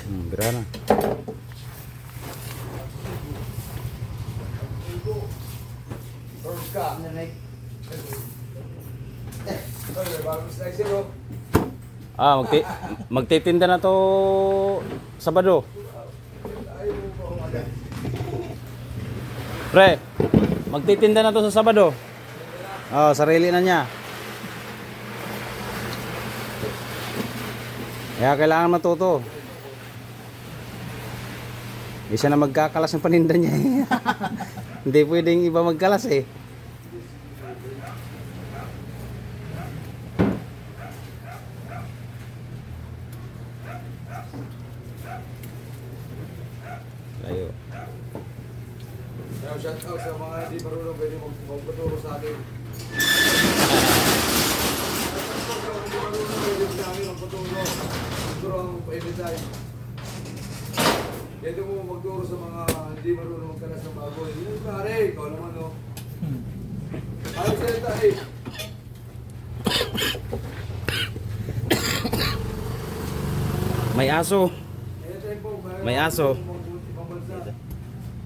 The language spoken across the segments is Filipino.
Bira na. Magtitinda na to Sabado. Pre, magtitinda na to sa Sabado. Oh, sarili na niya. Kaya kailangan matuto. Isa na magkakalas ng paninda niya. Hindi pwedeng iba magkalas eh. Layo. Shout out sa mga hindi marunong pwede magpaturo sa akin. Siguro ang pa-anytime. Pwede mo magturo sa mga hindi marunong magkalas ng baboy. Yun pare, ikaw naman no. Ayaw salita eh. May aso. Anytime po, May aso. ibang bansa.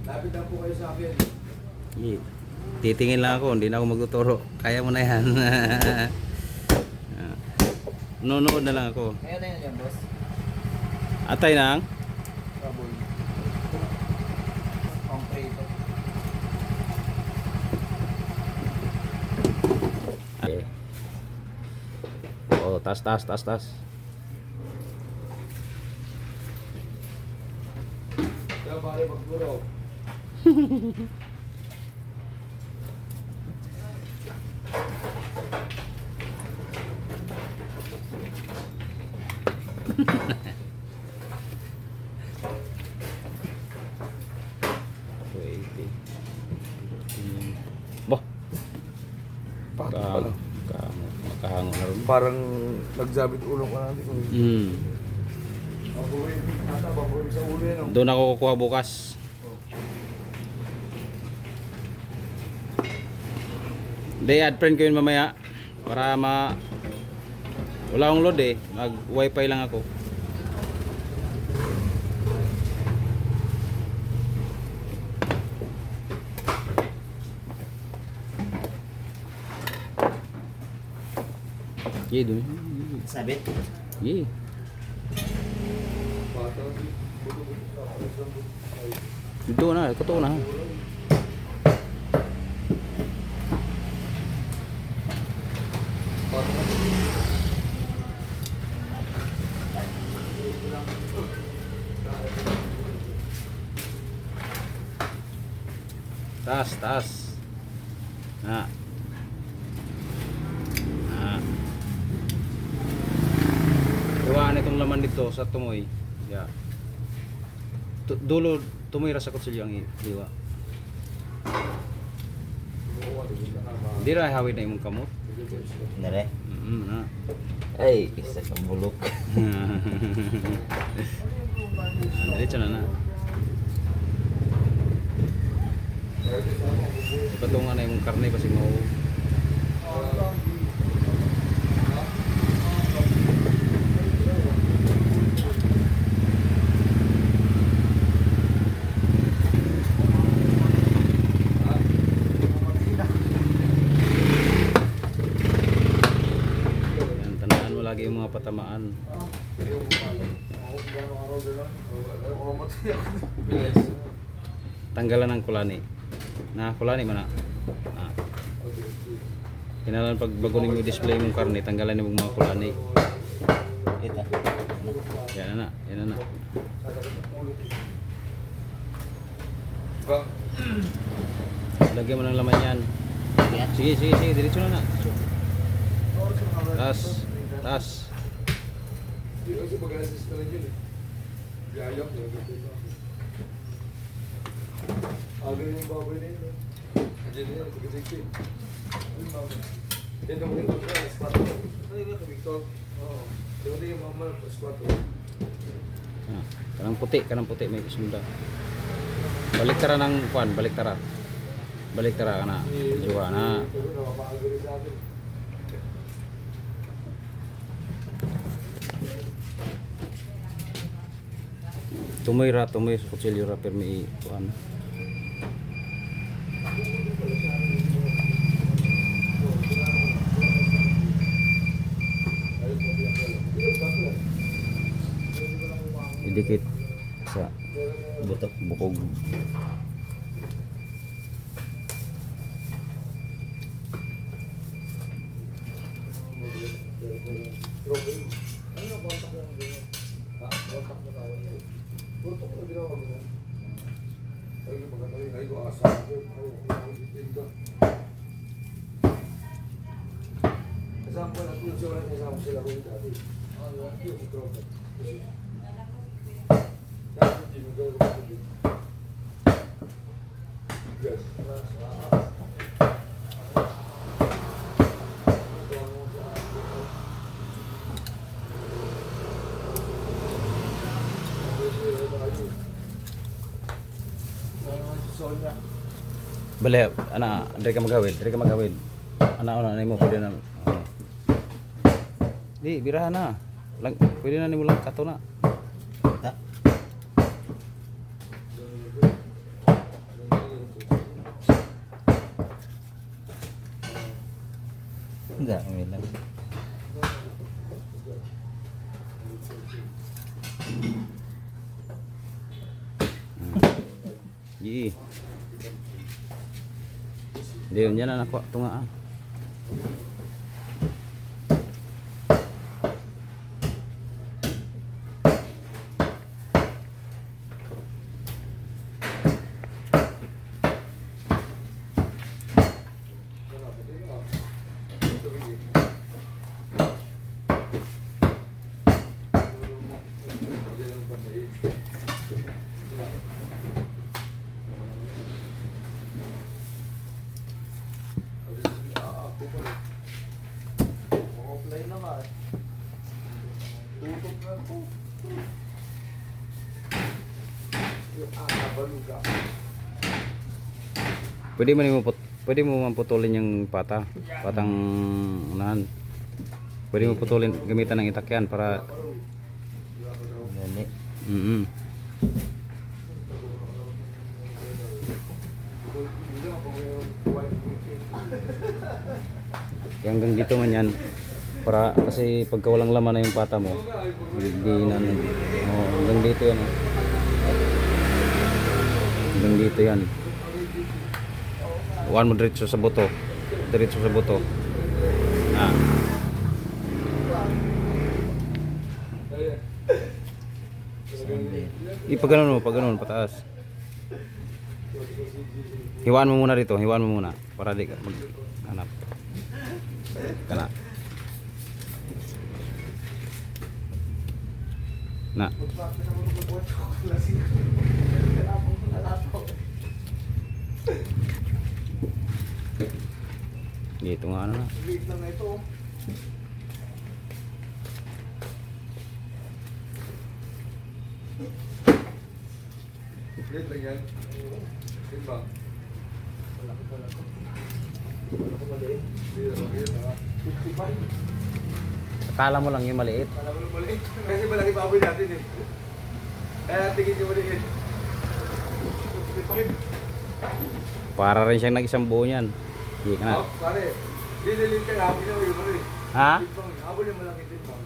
Lapit lang po kayo sa akin. Titingin lang ako, hindi na ako magtuturo. Kaya mo na yan. Nunood na lang ako. Kaya na yan, boss. Atay nang? Baboy. Konkreto. Okay. Oh, tas. Kaya pare, magturo. Bah, Pato pala. makahango na rin. Parang nagsabit ulo ka natin. Baboy sa ulo yan. Doon ako kukuha bukas. Hindi, add friend ko yun mamaya. Para wala akong load eh. Mag wifi lang ako. Doon. Sabit? Yeah. Ito na, ito na. Taas. Na. Iwaan itong laman dito sa tumoy. Yeah. Dulo tumoy ra sa kutsilyo ang iwa. Di ra hawid na imong kamot. Nare? Na. Ay, isa kang bulok. Diretso na. Patungan na yung karne kasi mau. Yan, tandaan mo lagi yung mga patamaan. Tanggalan ng kulani. Kulani man na. Kinalan pag bago ninyo display mong karne, tanggalan niyo mga kulani. Ito. Yan na. Lagyan mo ng laman yan. Sige, diretso na. Tas. Hindi kasi mag-assist ka lang yun eh. Gayak na. Ganyan yung baboy na yun. Diyan na yan, pagkasiksi. Ano yung baboy? Yan naman yung baboy na, spot. Ano yung nga, Victor? Oo. Diyan na yung mama, spot. Kanang puti may isunda. Baliktara ng kuan, baliktara ka na. Juga na. tumoy sa kutsilyo ra permi kuan. Idikit sa Butok. bukog. Bale, ana, diri ka magawid. Ana nimo pwede na. Di, birahan na. Lang, pwede na nimo lang kato na. Ta. Enggak, lang. Yi. Diyon yan na nako tunga. Pwede mo man putulin yung patang unahan. Pwede mo putulin gamitan ng itakyan para Gani. Hanggang dito man yan para kasi pagka walang laman na yung pata mo hindi na hanggang dito yan hanggang dito yan. Huwag mo diretso sa buto. Ipaganon mo, pataas. Hiwaan mo muna dito, para di ka maghanap. Kana. Na. Dito nga ano na. Liit lang yan. Timbang. Akala mo lang yung maliit. Kasi malaki baboy natin eh. Kaya tingin yung maliit. Para rin siyang nag-isang buo niyan. Hindi ka na. Oh, pare. Dililit ka, habol na yung maliit. Ha? Habol yung malaki timbang.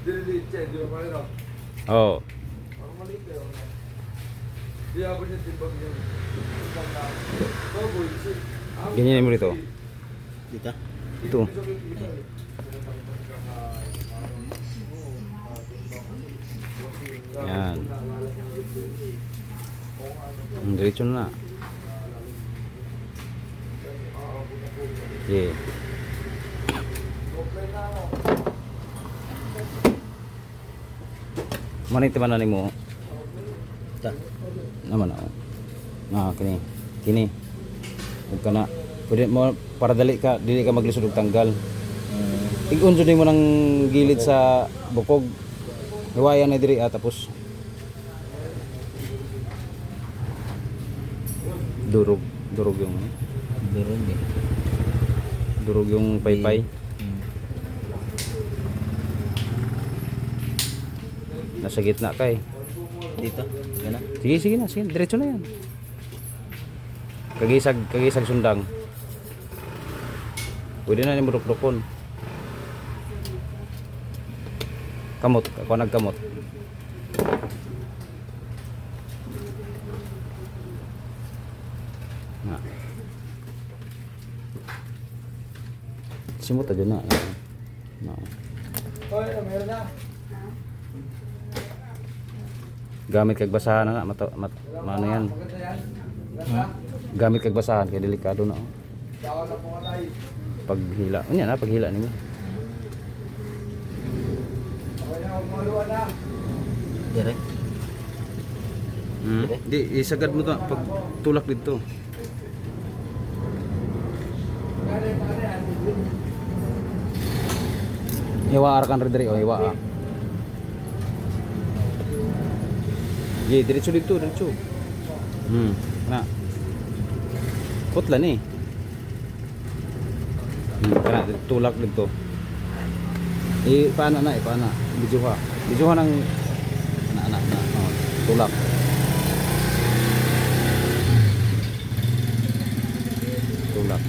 Dililit siya, di ba pare no? Oo. Parang maliit eh. Di habol niya timbang niya. Timbang na. Baboy, Ganyan mo rito. Dito. Ito. Yan. Diretso na. Okay. Manit man na mo. Ta. Naman ako. Kini. Huwag ka na. Pwede mo para dili ka maglisod og tanggal. Tig-unso mo ng gilid sa bukog. Hiwayan na diri tapos durog yung Durog eh. durog yung paypay. Nasa gitna kay. Dito. Yan na. Sige, sige na, sige. Diretso na yan. Kagisag sundang. Pwede na ni murok-rokon. Kamot, ako nagkamot. Na. Simot aja na. Na. Oy, meron na. Gamit kag basahan na ano yan. Maganda yan. Ganda. Gamit kag basahan kay delikado na. Oh. Dawa na po kalay. Paghila. Ano yan paghila nimo. Okay na, magmaluan na. Direk. Di isagad mo to pag tulak dito. Iwa arakan redri oh iwa. Ye diretso dito diretso. Na. Putla ni. Kana tulak dito. Paano na paano? Bijuha. Bijuha ng anak na. Oh, tulak. Tulak.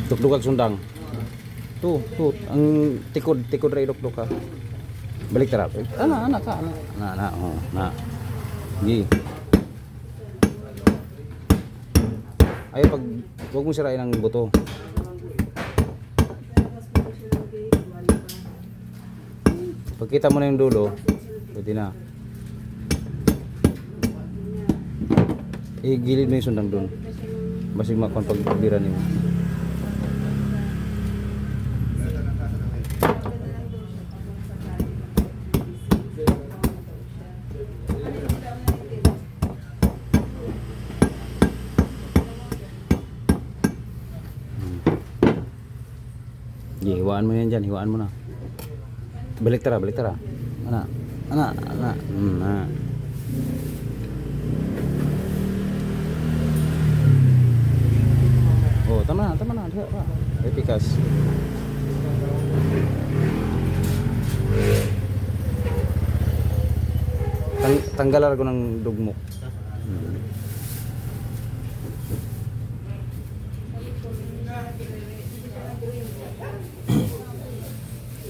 Dukdukag sundang. Tu, ang tikod ray dukduk ka. Balik tara. Ana ka, ana. Na, oh, na. Gi. Ayo pag wag mo sirain ang buto. Pagkita mo na yung dulo, pwede na. Gilid mo yung sundang doon. Basig makon pagbira nimo. Hiwaan mo yan dyan, hiwaan mo na. Balik tara. Ana. Na. Oh, tama na. Diha pa. Epikas. Tanggalar ko ng dugmo.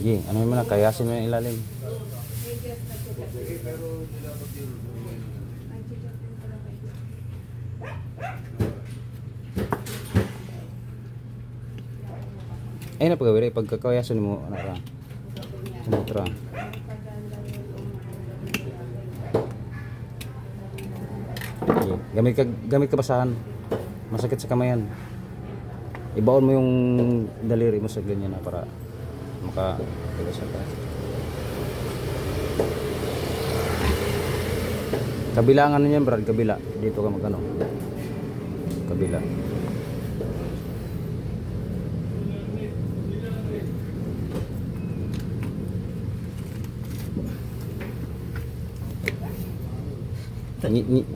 Sige, ano mo na, kayasin mo yung ilalim. Ay na pagawin, pagkakayasin mo, anak ka. Sumutra. Sige, gamit ka basahan. Masakit sa kamayan. Ibaon mo yung daliri mo sa ganyan na para maka-tigasan ka. Kabilangan na yan, Brad, kabila. Dito ka magano. Kabila.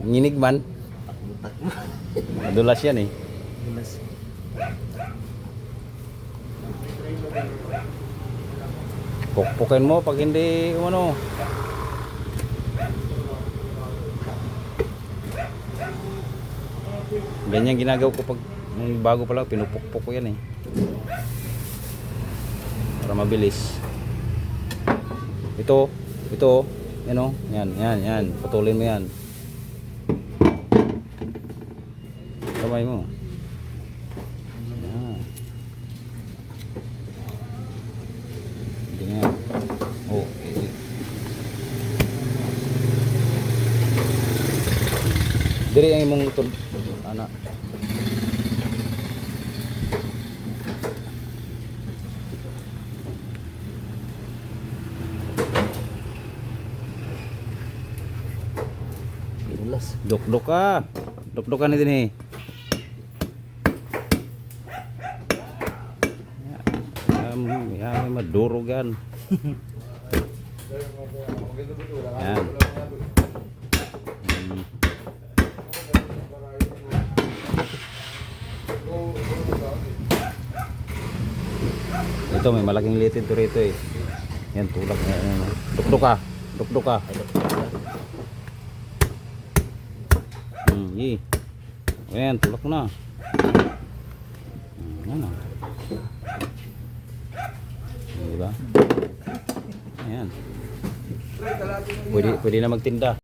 Nginig man. Madulas yan eh. Bulas. Pukpukin mo pag hindi ano. Ganyan ginagawa ko pag bago pa lang pinupukpok ko yan eh. Para mabilis. Ito, yan o. Yan. Putulin mo yan. Kamay mo. Yan. Hindi nga. Oh, okay. Diri ang imong anak. Bulas. Dukduk ka. Dukdukan din eh. Yan, madurugan. Yan. Ito may malaking litin to rito eh. Yan tulak. Dukduk ka. Sige. Ayan, tulak mo na. Ayan na. Diba? Ayan. Pwede na magtinda.